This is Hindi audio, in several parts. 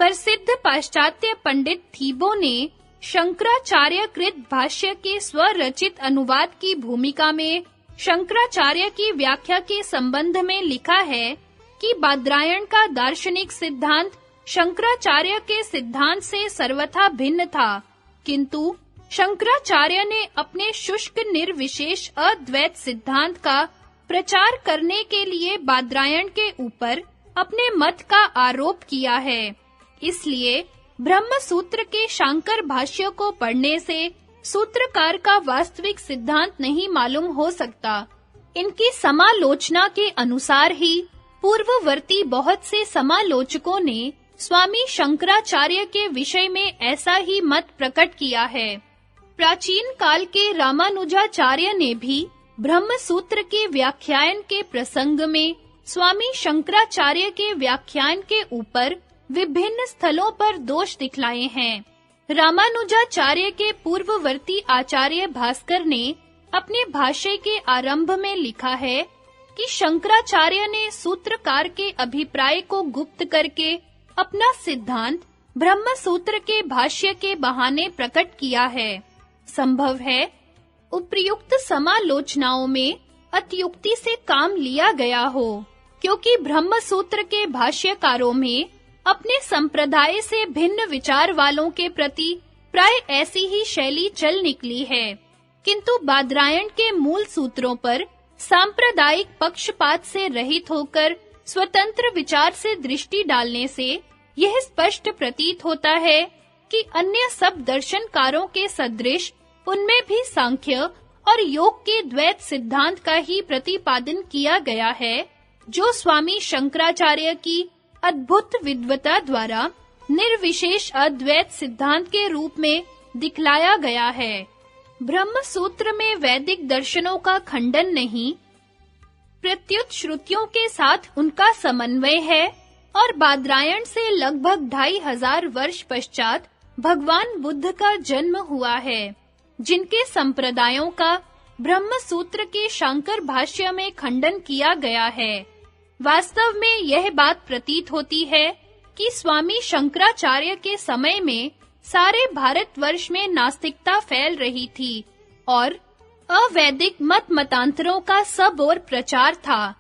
प्रसिद्ध पाश्चात्य पंडित थीबो ने शंकराचार्य कृत भाष्य के स्वरचित अनुवाद की भूमिका में शंकराचार्य की व्याख्या के संबंध में लिखा है कि बादरायण का दार्शनिक सिद्धांत शंकराचार्य के सिद्धांत से सर्वथा भिन्न था, किंतु शंकराचार्य ने अपने शुष्क निर्विशेष अद्वैत सिद्धांत का प्रचार करने के लिए बादरायण के ऊपर अपने मत का आरोप किया है। इसलिए ब्रह्म सूत्र के शांकर भाष्य को पढ़ने से सूत्रकार का वास्तविक सिद्धांत नहीं मालूम हो सकता। इनकी समालोचना के अनुसार ही पूर्ववर्ती बहुत से समालोचकों ने स्वामी शंकराचार्य के विषय में ऐसा ही मत प्रकट किया है। प्राचीन काल के रामानुजाचार्य ने भी ब्रह्म सूत्र के व्याख्यान के प्रसंग में स्वामी शंकराचार्य के व्याख्यान के ऊपर विभिन्न स्थलों पर दोष दिखलाए हैं। रामानुजाचार्य के पूर्ववर्ती आचार्य भास्कर ने अपने भाष्य के आरंभ में लिखा है कि शंकराचार्य ने सूत्रकार के अभिप्राय को गुप्त करके अपना सिद्धांत ब्रह्म सूत्र के भाष्य के बहाने प्रकट किया है। संभव है उपर्युक्त समालोचनाओं में अत्युक्ति से काम लिया गया हो, क्योंकि ब्रह्म सूत्र के भाष्यकारों में अपने संप्रदाय से भिन्न विचार वालों के प्रति प्राय ऐसी ही शैली चल निकली है, किंतु बादरायण के मूल सूत्रों पर सांप्रदायिक पक्षपात से रहित होकर स्वतंत्र विचार से दृष्टि डालने से यह स्पष्ट प्रतीत होता है कि अन्य सब दर्शनकारों के सदृश उनमें भी सांख्य और योग के द्वैत सिद्धांत का ही प्रतिपादन किया गया है, जो स्वामी शंकराचार्य की अद्भुत विद्वता द्वारा निर्विशेष अद्वैत सिद्धांत के रूप में दिखलाया गया है। ब्रह्म सूत्र में वैदिक दर्शनों का खंडन नहीं, प्रत्युत श्रुतियों के साथ उनका समन्वय है और बादरायण से लगभग 2500 वर्ष पश्चात भगवान बुद्ध का जन्म हुआ है, जिनके संप्रदायों का ब्रह्म सूत्र के शांकर भाष्य में खंडन किया गया है। वास्तव में यह बात प्रतीत होती है कि स्वामी शंकराचार्य के समय में सारे भारतवर्ष में नास्तिकता फैल रही थी और अवैदिक मतांतरों का सब ओर प्रचार था।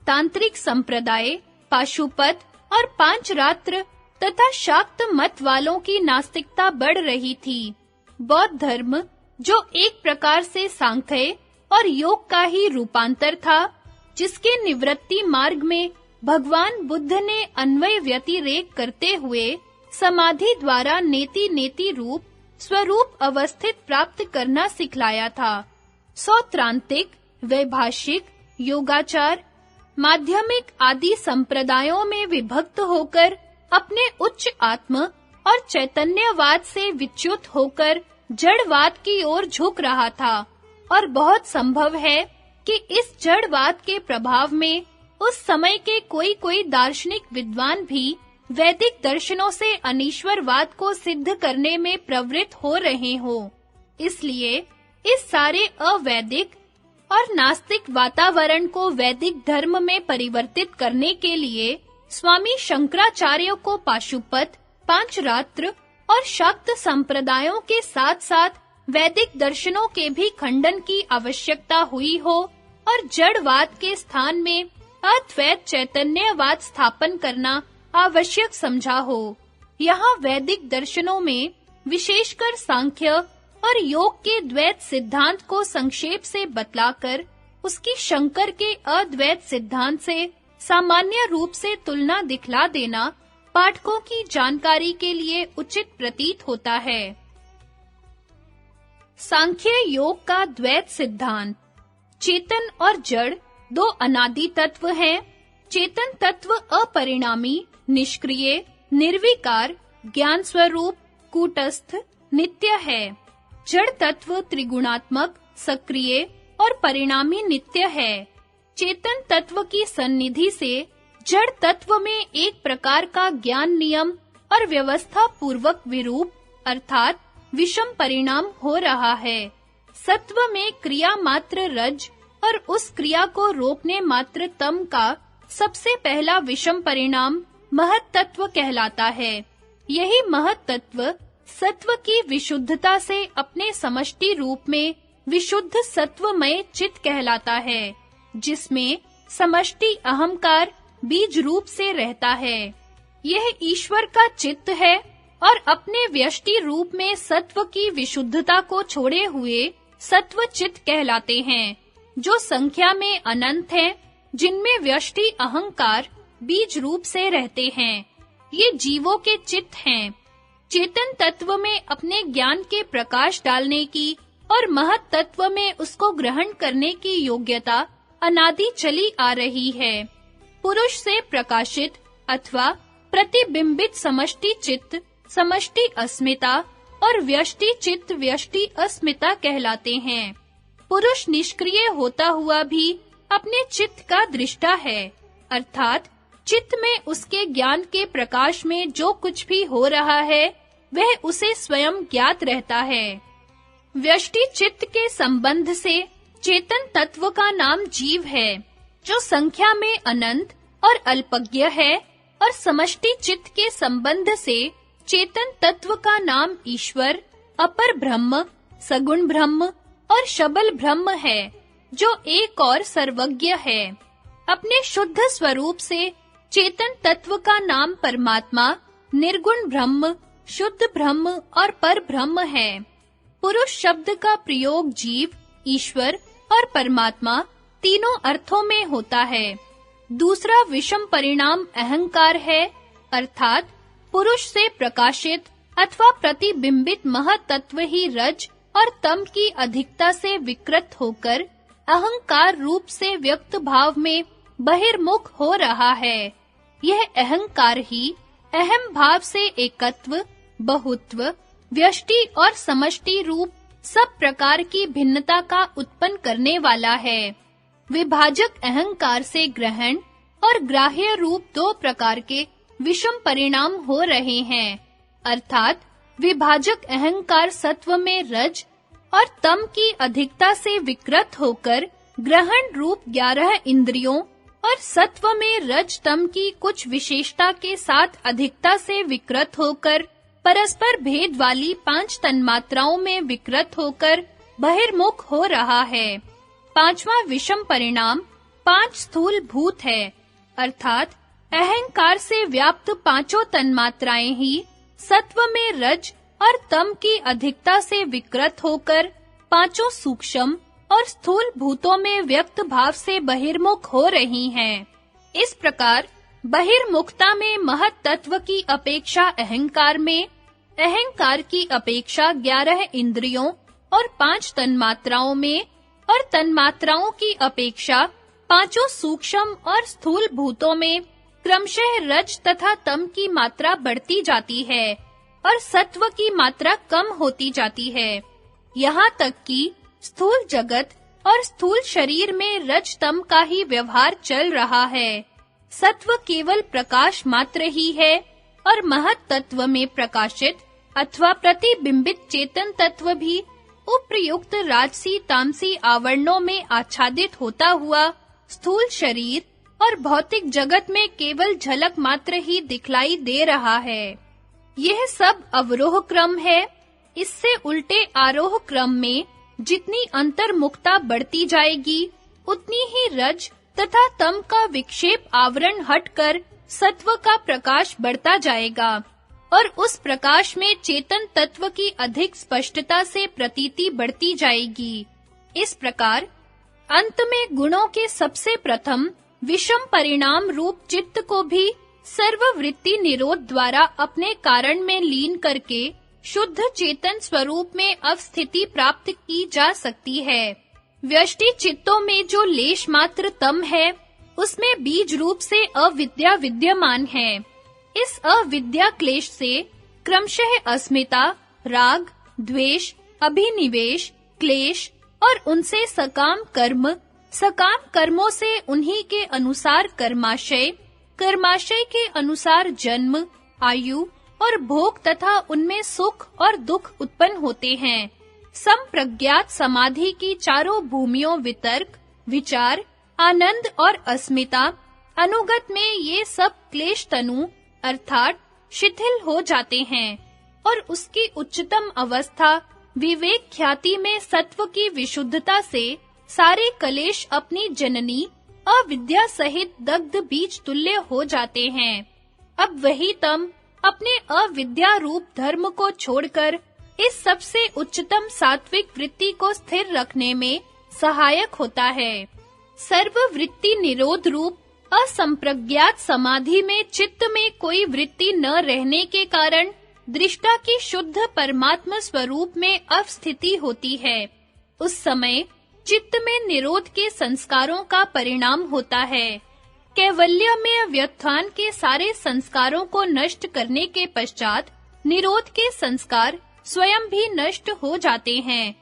तांत्रिक संप्रदाय, पाशुपत और पांचरात्र तथा शाक्त मत वालों की नास्तिकता बढ़ रही थी। बौद्ध धर्म, जो एक प्रकार से सांख्य और योग का ही रूपांतर था, जिसके निवृत्ति मार्ग में भगवान बुद्ध ने अन्वय व्यतिरेक करते हुए समाधि द्वारा नेति रूप स्वरूप अवस्थित प्राप्त करना सिखलाया था। सौत्रांतिक, वैभाषिक, योगाचार, माध्यमिक आदि संप्रदायों में विभक्त होकर अपने उच्च आत्म और चैतन्यवाद से विच्युत होकर जड़वाद की ओर झुक रहा था और बहुत संभव है कि इस जड़वाद के प्रभाव में उस समय के कोई दार्शनिक विद्वान भी वैदिक दर्शनों से अनीश्वरवाद को सिद्ध करने में प्रवृत्त हो रहे हों। इसलिए इस सारे अवैदिक और नास्तिक वातावरण को वैदिक धर्म में परिवर्तित करने के लिए स्वामी शंकराचार्य को पाशुपत, पांचरात्र और शाक्त संप्रदायों के साथ-साथ वैदिक दर्शनों के भी खंडन की आवश्यकता हुई हो और जड़वाद के स्थान में अद्वैत चैतन्यवाद स्थापन करना आवश्यक समझा हो। यहाँ वैदिक दर्शनों में विशेषकर सांख्य और योग के द्वैत सिद्धांत को संक्षेप से बतलाकर उसकी शंकर के अद्वैत सिद्धांत से सामान्य रूप से तुलना दिखला देना पाठकों की जानकारी के लिए उचित प्रतीत होता है। सांख्य योग का द्वैत सिद्धांत। चेतन और जड़ दो अनादि तत्व हैं। चेतन तत्व अपरिणामी, निष्क्रिय, निर्विकार, ज्ञान स्वरूप, कूटस्थ, नित्य है। जड़ तत्व त्रिगुणात्मक, सक्रिय और परिणामी नित्य है। चेतन तत्व की सन्निधि से जड़ तत्व में एक प्रकार का ज्ञान नियम और व्यवस्था पूर्वक विरूप अर्थात विषम परिणाम हो रहा है। सत्व में क्रिया मात्र रज और उस क्रिया को रोकने मात्र तम का सबसे पहला विषम परिणाम महत तत्व कहलाता है। यही महत् तत्व सत्व की विशुद्धता से अपने समष्टि रूप में विशुद्ध सत्वमय चित्त कहलाता है, जिसमें समष्टि अहंकार बीज रूप से रहता है। यह ईश्वर का चित्त है और अपने व्यष्टि रूप में सत्व की विशुद्धता को छोड़े हुए सत्व चित्त कहलाते हैं, जो संख्या में अनंत हैं, जिनमें व्यष्टि अहंकार बीज रूप से रहते हैं। ये जीवों के चित्त हैं। चेतन तत्व में अपने ज्ञान के प्रकाश डालने की और महत् तत्व में उसको ग्रहण करने की योग्यता अनादि चली आ रही है। पुरुष से प्रकाशित अथवा प्रतिबिंबित समष्टि चित्त समष्टि अस्मिता और व्यष्टि चित्त व्यष्टि अस्मिता कहलाते हैं। पुरुष निष्क्रिय होता हुआ भी अपने चित्त का दृष्टा है, अर्थात चित्त में उसके ज्ञान के प्रकाश में जो कुछ भी हो रहा है वह उसे स्वयं ज्ञात रहता है। व्यष्टि चित्त के संबंध से चेतन तत्व का नाम जीव है, जो संख्या में अनंत और अल्पज्ञ है, और समष्टि चित्त के संबंध से चेतन तत्व का नाम ईश्वर, अपर ब्रह्म, सगुण ब्रह्म और शबल ब्रह्म है, जो एक और सर्वज्ञ है। अपने शुद्ध स्वरूप से चेतन तत्व का नाम परमात्मा, निर्गुण ब्रह्म, शुद्ध ब्रह्म और पर ब्रह्म है। पुरुष शब्द का प्रयोग जीव, ईश्वर और परमात्मा तीनों अर्थों में होता है। दूसरा विषम परिणाम अहंकार है, अर्थात पुरुष से प्रकाशित अथवा प्रतिबिंबित महत् तत्व ही रज और तम की अधिकता से विकृत होकर अहंकार रूप से व्यक्त भाव में बहिर्मुख हो रहा है। यह अहंकार ही अहम भाव से एकत्व, बहुत्व, व्यष्टि और समष्टि रूप सब प्रकार की भिन्नता का उत्पन्न करने वाला है। विभाजक अहंकार से ग्रहण और ग्राह्य रूप दो प्रकार के विषम परिणाम हो रहे हैं, अर्थात विभाजक अहंकार सत्व में रज और तम की अधिकता से विकृत होकर ग्रहण रूप 11 इंद्रियों और सत्व में रज तम की कुछ विशेषता के साथ अधिकता से विकृत होकर परस्पर भेद वाली 5 तन्मात्राओं में विकृत होकर बहिर्मुख हो रहा है। पांचवा विषम परिणाम 5 स्थूल भूत है, अर्थात अहंकार से व्याप्त पांचों तन्मात्राएं ही सत्व में रज और तम की अधिकता से विकृत होकर पांचों सूक्ष्म और स्थूल भूतों में व्यक्त भाव से बहिर्मुख हो रही हैं। इस प्रकार बहिर्मुखता में महत् तत्व की अपेक्षा अहंकार में, अहंकार की अपेक्षा 11 इंद्रियों और 5 तन्मात्राओं में और तन्मात्राओं की अपेक्षा पांचों सूक्ष्म और स्थूल भूतों में क्रमशः रज तथा तम की मात्रा बढ़ती जाती है और सत्व की मात्रा कम होती जाती है। यहाँ तक कि स्थूल जगत और स्थूल शरीर में रज तम का ही व्यवहार चल रहा है। सत्व केवल प्रकाश मात्र ही है और महत् तत्व में प्रकाशित अथवा प्रतिबिंबित चेतन तत्व भी उपर्युक्त राजसी तामसी आवरणों में आच्छादित होता हुआ स्थूल शरीर और भौतिक जगत में केवल झलक मात्र ही दिखलाई दे रहा है। यह सब अवरोह क्रम है। इससे उल्टे आरोह क्रम में जितनी अंतर्मुखता बढ़ती जाएगी, उतनी ही रज तथा तम का विक्षेप आवरण हटकर सत्व का प्रकाश बढ़ता जाएगा और उस प्रकाश में चेतन तत्व की अधिक स्पष्टता से प्रतीति बढ़ती जाएगी। इस प्रकार अंत में गुणों के सबसे प्रथम विषम परिणाम रूप चित्त को भी सर्ववृत्ति निरोध द्वारा अपने कारण में लीन करके शुद्ध चेतन स्वरूप में अवस्थिति प्राप्त की जा सकती है। व्यष्टि चित्तों में जो लेश मात्र तम है, उसमें बीज रूप से अविद्या विद्यमान है। इस अविद्या क्लेश से क्रमशः अस्मिता, राग, द्वेष, अभिनिवेश, क्लेश और उनसे सकाम कर्मों से उन्हीं के अनुसार कर्माशय, कर्माशय के अनुसार जन्म, आयु और भोग तथा उनमें सुख और दुख उत्पन्न होते हैं। संप्रज्ञात समाधि की चारों भूमियों वितर्क, विचार, आनंद और अस्मिता, अनुगत में ये सब क्लेश तनु अर्थात शिथिल हो जाते हैं और उसकी उच्चतम अवस्था विवेक ख्याति में सत्व की विशुद्धता से सारे कलेश अपनी जननी अविद्या सहित दग्ध बीज तुल्य हो जाते हैं। अब वही तम अपने अविद्या रूप धर्म को छोड़कर इस सबसे उच्चतम सात्विक वृत्ति को स्थिर रखने में सहायक होता है। सर्व वृत्ति निरोध रूप असंप्रज्ञात समाधि में चित्त में कोई वृत्ति न रहने के कारण दृष्टा की शुद्ध परमात्मा स्वरूप में अवस्थिति होती है। उस समय चित्त में निरोध के संस्कारों का परिणाम होता है। कैवल्य में व्युत्थान के सारे संस्कारों को नष्ट करने के पश्चात निरोध के संस्कार स्वयं भी नष्ट हो जाते हैं।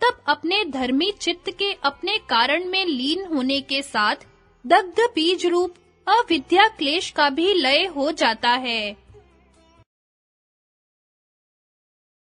तब अपने धर्मी चित्त के अपने कारण में लीन होने के साथ दग्ध बीज रूप अविद्या क्लेश का भी लय हो जाता है।